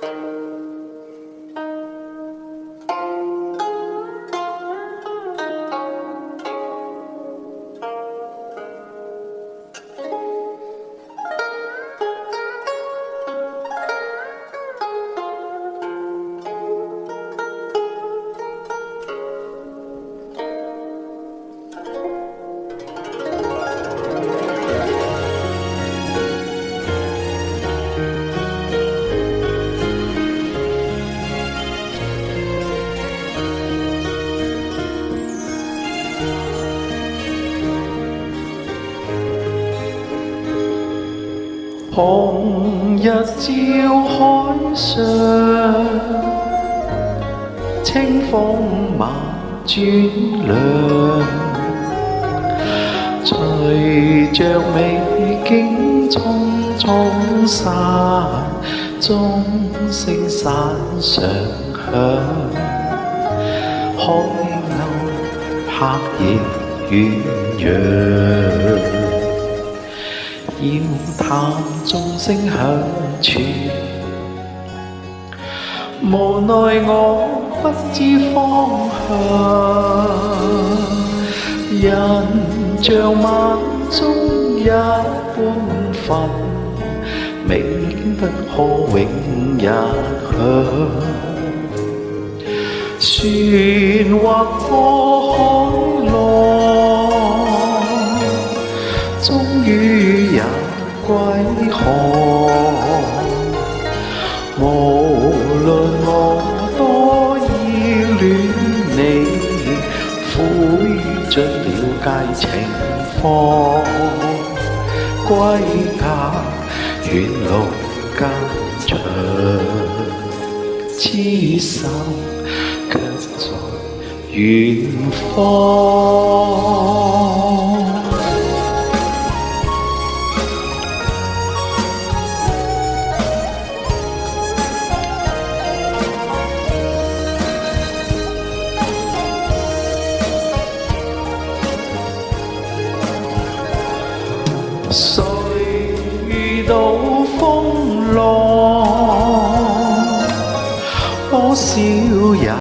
紅日照海上，清風慢轉涼，隨着美景匆匆散，鐘聲散上響，海鷗拍翼遠揚。要探鐘聲響處，無奈我不知方向，人像晚鐘一般分，美景不可永日享。船劃過海浪，終於也歸航。無論我多依戀你，灰盡了界情況，歸家遠路間長，痴心卻在遠方。誰遇到風浪，多少也